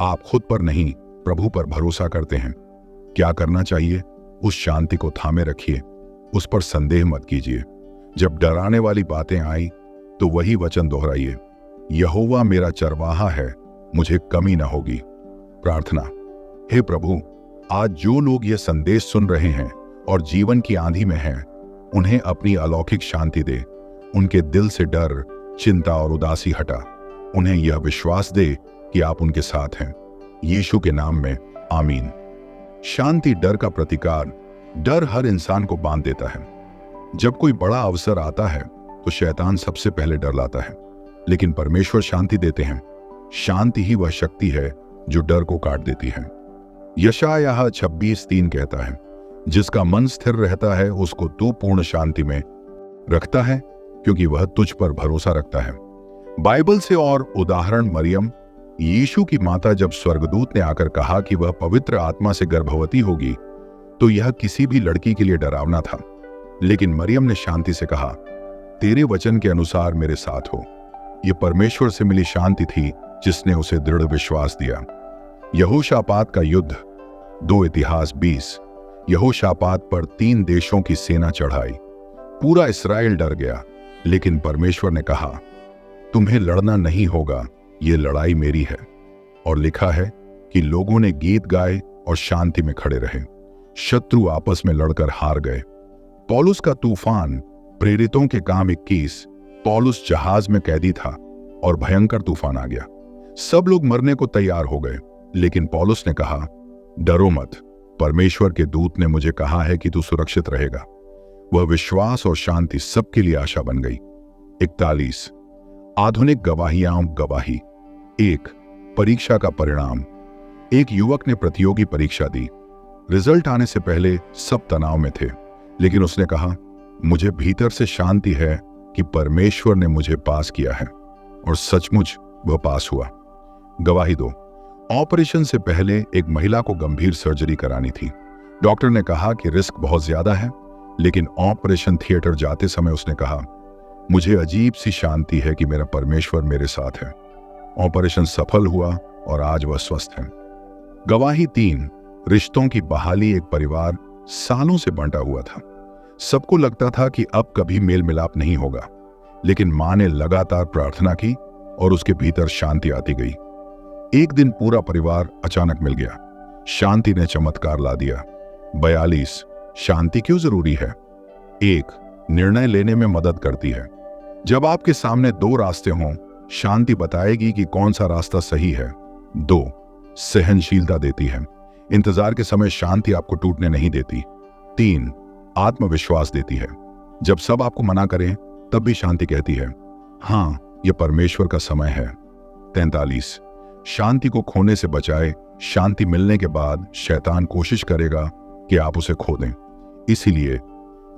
आप खुद पर नहीं, प्रभु पर भरोसा करते हैं। क्या करना चाहिए? उस शांति को थामे रखिए, उस पर संदेह मत कीजिए। जब डराने वाली बातें आई तो वही वचन दोहराइए, यहोवा मेरा चरवाहा है, मुझे कमी न होगी। प्रार्थना। हे प्रभु, आज जो लोग यह संदेश सुन रहे हैं और जीवन की आंधी में हैं, उन्हें अपनी अलौकिक शांति दे। उनके दिल से डर, चिंता और उदासी हटा। उन्हें यह विश्वास दे कि आप उनके साथ हैं। यीशु के नाम में आमीन। शांति डर का प्रतिकार। डर हर इंसान को बांध देता है। जब कोई बड़ा अवसर आता है तो शैतान सबसे पहले डर लाता है, लेकिन परमेश्वर शांति देते हैं। शांति ही वह शक्ति है जो डर को काट देती है। यशायाह 26:3 कहता है, जिसका मन स्थिर रहता है उसको तू पूर्ण शांति में रखता है, क्योंकि वह तुझ पर भरोसा रखता है। बाइबल से और उदाहरण मरियम, यीशु की माता। जब स्वर्गदूत ने आकर कहा कि वह पवित्र आत्मा से गर्भवती होगी, तो यह किसी भी लड़की के लिए डरावना था। लेकिन मरियम ने शांति से कहा, तेरे वचन के अनुसार मेरे साथ हो। यह परमेश्वर से मिली शांति थी जिसने उसे दृढ़ विश्वास दिया। यहोशापात का युद्ध। 2 इतिहास 20। यहोशापात पर 3 देशों की सेना चढ़ाई। पूरा इस्राएल डर गया, लेकिन परमेश्वर ने कहा, तुम्हें लड़ना नहीं होगा, ये लड़ाई मेरी है। और लिखा है कि लोगों ने गीत गाए और शांति में खड़े रहे। शत्रु आपस में लड़कर हार गए। पौलुस का तूफान। प्रेरितों के काम 21। पौलुस जहाज में कैदी था और भयंकर तूफान आ गया। सब लोग मरने को तैयार हो गए, लेकिन पौलुस ने कहा, डरो मत, परमेश्वर के दूत ने मुझे कहा है कि तू सुरक्षित रहेगा। वह विश्वास और शांति सबके लिए आशा बन गई। 41। आधुनिक गवाहियां। गवाही। 1, परीक्षा का परिणाम। एक युवक ने प्रतियोगी परीक्षा दी। रिजल्ट आने से पहले सब तनाव में थे, लेकिन उसने कहा, मुझे भीतर से शांति है कि परमेश्वर ने मुझे पास किया है। और सचमुच वह पास हुआ। गवाही 2। ऑपरेशन से पहले एक महिला को गंभीर सर्जरी करानी थी। डॉक्टर ने कहा कि रिस्क बहुत ज्यादा है, लेकिन ऑपरेशन थिएटर जाते समय उसने कहा, मुझे अजीब सी शांति है कि मेरा परमेश्वर मेरे साथ है। ऑपरेशन सफल हुआ और आज वह स्वस्थ है। गवाही 3। रिश्तों की बहाली। एक परिवार सालों से बंटा हुआ था। सबको लगता था कि अब कभी मेल मिलाप नहीं होगा, लेकिन मां ने लगातार प्रार्थना की और उसके भीतर शांति आती गई। एक दिन पूरा परिवार अचानक मिल गया। शांति ने चमत्कार ला दिया। 42। शांति क्यों जरूरी है? 1, निर्णय लेने में मदद करती है। जब आपके सामने 2 रास्ते हों, शांति बताएगी कि कौन सा रास्ता सही है। 2, सहनशीलता देती है। इंतजार के समय शांति आपको टूटने नहीं देती। 3, आत्मविश्वास देती है। जब सब आपको मना करें, तब भी शांति कहती है, हाँ, यह परमेश्वर का समय है। 43। शांति को खोने से बचाए। शांति मिलने के बाद शैतान कोशिश करेगा कि आप उसे खो दें। इसीलिए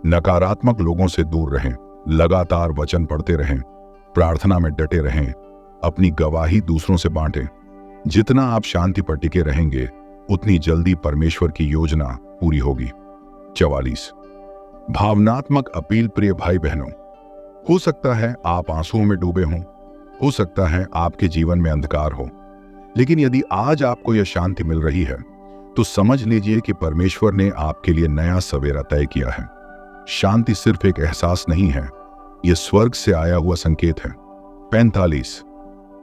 नकारात्मक लोगों से दूर रहें, लगातार वचन पढ़ते रहें, प्रार्थना में डटे रहें, अपनी गवाही दूसरों से बांटें। जितना आप शांति पर टिके रहेंगे, उतनी जल्दी परमेश्वर की योजना पूरी होगी। 44। भावनात्मक अपील। प्रिय भाई बहनों, हो सकता है आप आंसुओं में डूबे हों, हो सकता है आपके जीवन में अंधकार हो, लेकिन यदि आज आपको यह शांति मिल रही है, तो समझ लीजिए कि परमेश्वर ने आपके लिए नया सवेरा तय किया है। शांति सिर्फ एक एहसास नहीं है, यह स्वर्ग से आया हुआ संकेत है। 45।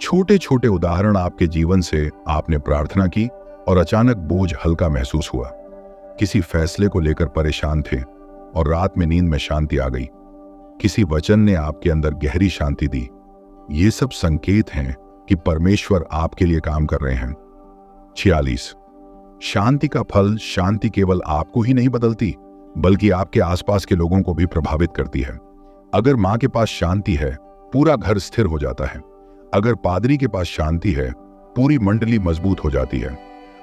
छोटे छोटे उदाहरण आपके जीवन से आपने प्रार्थना की और अचानक बोझ हल्का महसूस हुआ। किसी फैसले को लेकर परेशान थे और रात में नींद में शांति आ गई। किसी वचन ने आपके अंदर गहरी शांति दी। ये सब संकेत हैं कि परमेश्वर आपके लिए काम कर रहे हैं। 46। शांति का फल शांति केवल आपको ही नहीं बदलती बल्कि आपके आसपास के लोगों को भी प्रभावित करती है। अगर मां के पास शांति है, पूरा घर स्थिर हो जाता है। अगर पादरी के पास शांति है, पूरी मंडली मजबूत हो जाती है।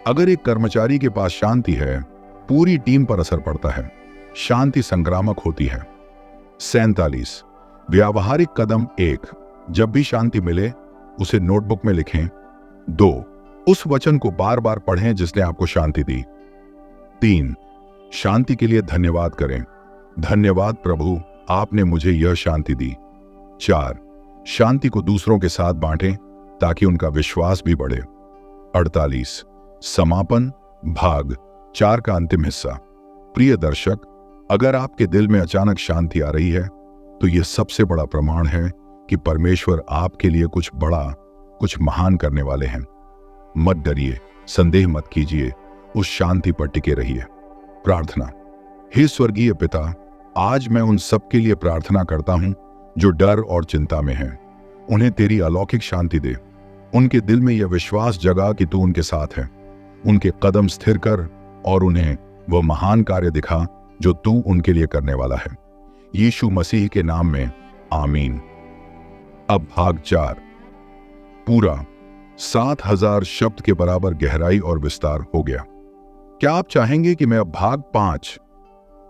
अगर एक कर्मचारी के पास शांति है, पूरी टीम पर असर पड़ता है। शांति संक्रामक होती है। 47। व्यावहारिक कदम 1, जब भी शांति मिले उसे नोटबुक में लिखें। 2, उस वचन को बार बार पढ़ें जिसने आपको शांति दी। 3, शांति के लिए धन्यवाद करें। धन्यवाद प्रभु, आपने मुझे यह शांति दी। 4, शांति को दूसरों के साथ बांटें ताकि उनका विश्वास भी बढ़े। 48, समापन भाग 4 का अंतिम हिस्सा। प्रिय दर्शक, अगर आपके दिल में अचानक शांति आ रही है तो यह सबसे बड़ा प्रमाण है कि परमेश्वर आपके लिए कुछ बड़ा, कुछ महान करने वाले हैं। मत डरिए, संदेह मत कीजिए, उस शांति पर टिके रहिए। प्रार्थना। हे स्वर्गीय पिता, आज मैं उन सब के लिए प्रार्थना करता हूं जो डर और चिंता में हैं। उन्हें तेरी अलौकिक शांति दे। उनके दिल में यह विश्वास जगा कि तू उनके साथ है। उनके कदम स्थिर कर और उन्हें वह महान कार्य दिखा जो तू उनके लिए करने वाला है। यीशु मसीह के नाम में, आमीन। अब भाग 4 पूरा 7000 शब्द के बराबर गहराई और विस्तार हो गया। क्या आप चाहेंगे कि मैं अब भाग 5,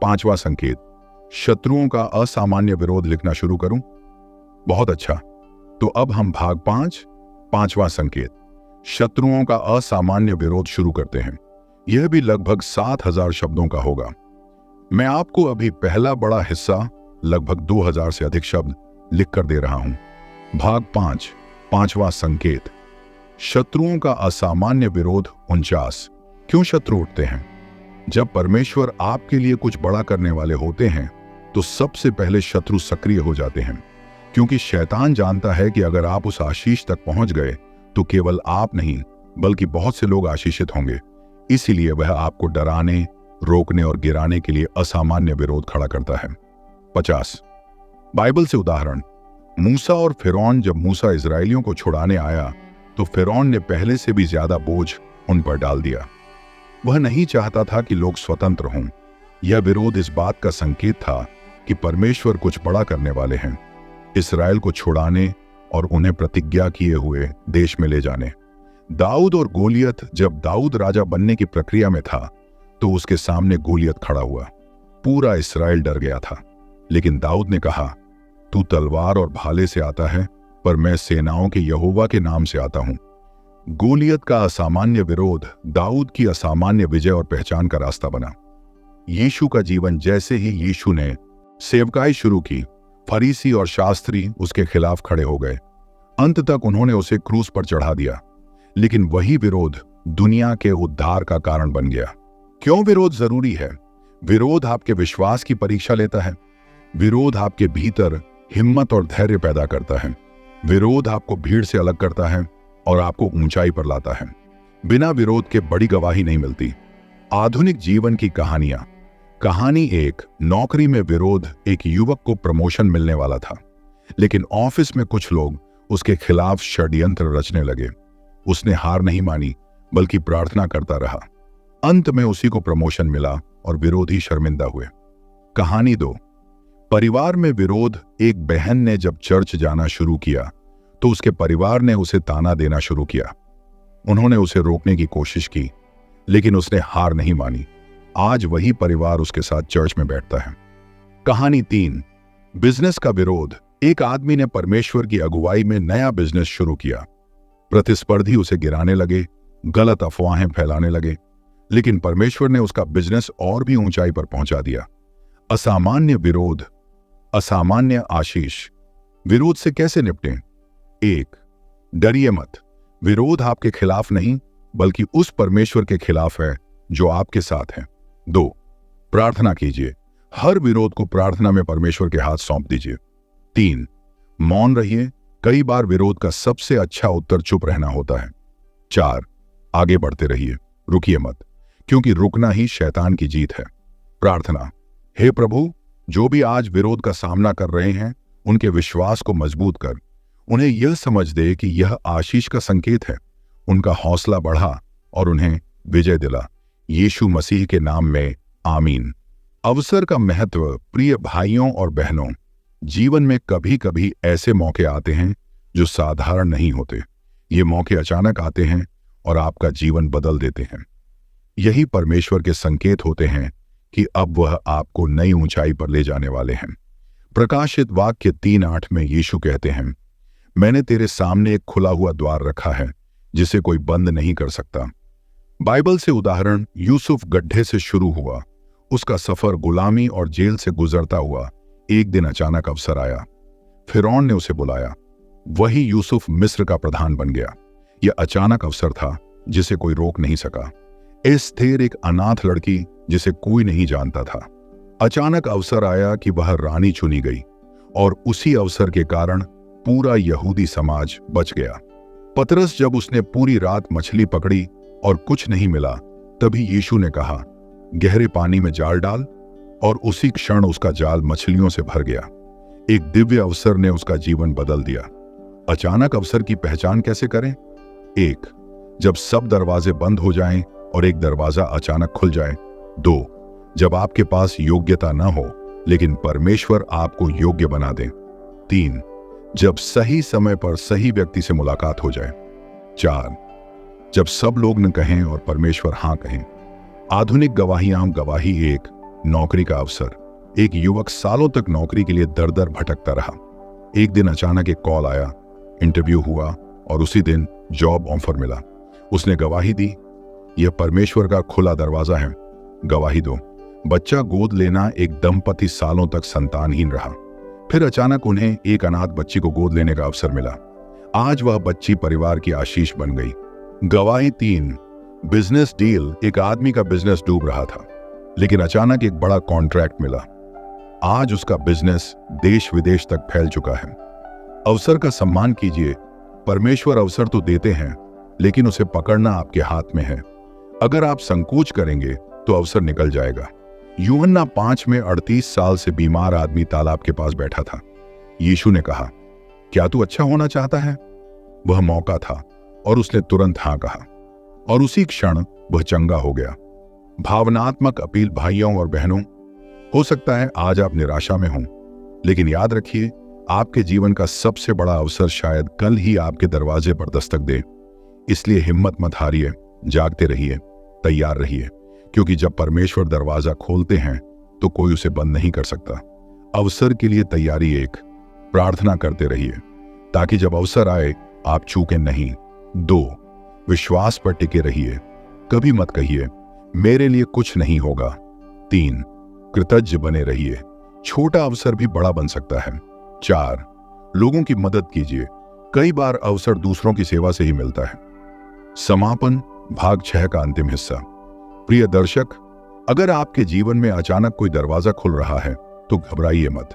5वां संकेत, शत्रुओं का असामान्य विरोध लिखना शुरू करूं? बहुत अच्छा, तो अब हम भाग 5, 5वां संकेत, शत्रुओं का असामान्य विरोध शुरू करते हैं। यह भी लगभग 7000 शब्दों का होगा। मैं आपको अभी पहला बड़ा हिस्सा, लगभग 2000 से अधिक शब्द लिख कर दे रहा हूं। भाग 5, 5वां संकेत, शत्रुओं का असामान्य विरोध 49। क्यों शत्रु उठते हैं? जब परमेश्वर आपके लिए कुछ बड़ा करने वाले होते हैं तो सबसे पहले शत्रु सक्रिय हो जाते हैं, क्योंकि शैतान जानता है कि अगर आप उस आशीष तक पहुंच गए तो केवल आप नहीं बल्कि बहुत से लोग आशीषित होंगे। इसीलिए वह आपको डराने, रोकने और गिराने के लिए असामान्य विरोध खड़ा करता है। 50। बाइबल से उदाहरण। मूसा और फिरौन। जब मूसा इजरायलियों को छुड़ाने आया तो फिरौन ने पहले से भी ज्यादा बोझ उन पर डाल दिया। वह नहीं चाहता था कि लोग स्वतंत्र हों। यह विरोध इस बात का संकेत था कि परमेश्वर कुछ बड़ा करने वाले हैं, इस्राएल को छुड़ाने और उन्हें प्रतिज्ञा किए हुए देश में ले जाने। दाऊद और गोलियत। जब दाऊद राजा बनने की प्रक्रिया में था तो उसके सामने गोलियत खड़ा हुआ। पूरा इस्राएल डर गया था, लेकिन दाऊद ने कहा, तू तलवार और भाले से आता है, पर मैं सेनाओं के यहोवा के नाम से आता हूं। गोलियत का असामान्य विरोध दाऊद की असामान्य विजय और पहचान का रास्ता बना। यीशु का जीवन। जैसे ही यीशु ने सेवकाई शुरू की, फरीसी और शास्त्री उसके खिलाफ खड़े हो गए। अंत तक उन्होंने उसे क्रूस पर चढ़ा दिया, लेकिन वही विरोध दुनिया के उद्धार का कारण बन गया। क्यों विरोध जरूरी है? विरोध आपके विश्वास की परीक्षा लेता है। विरोध आपके भीतर हिम्मत और धैर्य पैदा करता है। विरोध आपको भीड़ से अलग करता है और आपको ऊंचाई पर लाता है। बिना विरोध के बड़ी गवाही नहीं मिलती। आधुनिक जीवन की कहानियां। कहानी 1। नौकरी में विरोध। एक युवक को प्रमोशन मिलने वाला था, लेकिन ऑफिस में कुछ लोग उसके खिलाफ षड्यंत्र रचने लगे। उसने हार नहीं मानी बल्कि प्रार्थना करता रहा। अंत में उसी को प्रमोशन मिला और विरोधी शर्मिंदा हुए। कहानी 2। परिवार में विरोध। एक बहन ने जब चर्च जाना शुरू किया तो उसके परिवार ने उसे ताना देना शुरू किया। उन्होंने उसे रोकने की कोशिश की, लेकिन उसने हार नहीं मानी। आज वही परिवार उसके साथ चर्च में बैठता है। कहानी 3। बिजनेस का विरोध। एक आदमी ने परमेश्वर की अगुवाई में नया बिजनेस शुरू किया। प्रतिस्पर्धी उसे गिराने लगे, गलत अफवाहें फैलाने लगे, लेकिन परमेश्वर ने उसका बिजनेस और भी ऊंचाई पर पहुंचा दिया। असामान्य विरोध, असामान्य आशीष। विरोध से कैसे निपटें? 1। डरिए मत। विरोध आपके खिलाफ नहीं बल्कि उस परमेश्वर के खिलाफ है जो आपके साथ है। 2। प्रार्थना कीजिए। हर विरोध को प्रार्थना में परमेश्वर के हाथ सौंप दीजिए। 3। मौन रहिए। कई बार विरोध का सबसे अच्छा उत्तर चुप रहना होता है। 4, आगे बढ़ते रहिए, रुकिए मत, क्योंकि रुकना ही शैतान की जीत है। प्रार्थना। हे प्रभु, जो भी आज विरोध का सामना कर रहे हैं, उनके विश्वास को मजबूत कर। उन्हें यह समझ दे कि यह आशीष का संकेत है। उनका हौसला बढ़ा और उन्हें विजय दिला। यीशु मसीह के नाम में आमीन। अवसर का महत्व। प्रिय भाइयों और बहनों, जीवन में कभी कभी ऐसे मौके आते हैं जो साधारण नहीं होते। ये मौके अचानक आते हैं और आपका जीवन बदल देते हैं। यही परमेश्वर के संकेत होते हैं कि अब वह आपको नई ऊंचाई पर ले जाने वाले हैं। प्रकाशित वाक्य 3:8 में यीशु कहते हैं, मैंने तेरे सामने एक खुला हुआ द्वार रखा है जिसे कोई बंद नहीं कर सकता। बाइबल से उदाहरण। यूसुफ गड्ढे से शुरू हुआ। उसका सफर गुलामी और जेल से गुजरता हुआ एक दिन अचानक अवसर आया। फिरौन ने उसे बुलाया। वही यूसुफ मिस्र का प्रधान बन गया। यह अचानक अवसर था जिसे कोई रोक नहीं सका। एस्थेर एक अनाथ लड़की जिसे कोई नहीं जानता था। अचानक अवसर आया कि वह रानी चुनी गई और उसी अवसर के कारण पूरा यहूदी समाज बच गया। पतरस जब उसने पूरी रात मछली पकड़ी और कुछ नहीं मिला, तभी यीशु ने कहा, गहरे पानी में जाल डाल, और उसी क्षण उसका जाल मछलियों से भर गया। एक दिव्य अवसर ने उसका जीवन बदल दिया। अचानक अवसर की पहचान कैसे करें? 1, जब सब दरवाजे बंद हो जाएं और एक दरवाजा अचानक खुल जाए। 2, जब आपके पास योग्यता न हो लेकिन परमेश्वर आपको योग्य बना दे। 3, जब सही समय पर सही व्यक्ति से मुलाकात हो जाए। 4, जब सब लोग न कहें और परमेश्वर हां कहें। आधुनिक गवाहियां। गवाही 1, नौकरी का अवसर। एक युवक सालों तक नौकरी के लिए दर दर भटकता रहा। एक दिन अचानक एक कॉल आया, इंटरव्यू हुआ और उसी दिन जॉब ऑफर मिला। उसने गवाही दी, यह परमेश्वर का खुला दरवाजा है। गवाही 2, बच्चा गोद लेना। एक दंपति सालों तक संतानहीन रहा। फिर अचानक उन्हें एक अनाथ बच्ची को गोद लेने का अवसर मिला। आज वह बच्ची परिवार की आशीष बन गई। गवाही 3, बिजनेस डील। एक आदमी का बिजनेस डूब रहा था, लेकिन अचानक एक बड़ा कॉन्ट्रैक्ट मिला। आज उसका बिजनेस देश विदेश तक फैल चुका है। अवसर का सम्मान कीजिए। परमेश्वर अवसर तो देते हैं, लेकिन उसे पकड़ना आपके हाथ में है। अगर आप संकोच करेंगे तो अवसर निकल जाएगा। यूहन्ना 5 में 38 साल से बीमार आदमी तालाब के पास बैठा था। यीशु ने कहा, क्या तू अच्छा होना चाहता है? वह मौका था और उसने तुरंत हां कहा और उसी क्षण वह चंगा हो गया। भावनात्मक अपील। भाइयों और बहनों, हो सकता है आज आप निराशा में हों, लेकिन याद रखिए, आपके जीवन का सबसे बड़ा अवसर शायद कल ही आपके दरवाजे पर दस्तक दे। इसलिए हिम्मत मत हारिए, जागते रहिए, तैयार रहिए, क्योंकि जब परमेश्वर दरवाजा खोलते हैं तो कोई उसे बंद नहीं कर सकता। अवसर के लिए तैयारी 1, प्रार्थना करते रहिए ताकि जब अवसर आए आप चूकें नहीं। 2, विश्वास पर टिके रहिए, कभी मत कहिए मेरे लिए कुछ नहीं होगा। 3, कृतज्ञ बने रहिए, छोटा अवसर भी बड़ा बन सकता है। 4, लोगों की मदद कीजिए, कई बार अवसर दूसरों की सेवा से ही मिलता है। समापन। भाग 6 का अंतिम हिस्सा। प्रिय दर्शक, अगर आपके जीवन में अचानक कोई दरवाजा खुल रहा है तो घबराइए मत।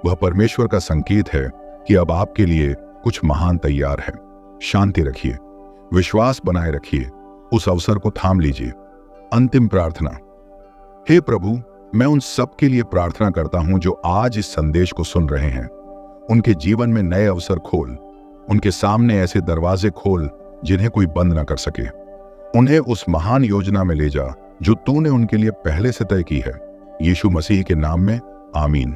वह परमेश्वर का संकेत है कि अब आपके लिए कुछ महान तैयार है। शांति रखिए, विश्वास बनाए रखिए, उस अवसर को थाम लीजिए। अंतिम प्रार्थना। हे प्रभु, मैं उन सब के लिए प्रार्थना करता हूं जो आज इस संदेश को सुन रहे हैं। उनके जीवन में नए अवसर खोल, उनके सामने ऐसे दरवाजे खोल जिन्हें कोई बंद ना कर सके। उन्हें उस महान योजना में ले जा जो तूने उनके लिए पहले से तय की है। यीशु मसीह के नाम में आमीन।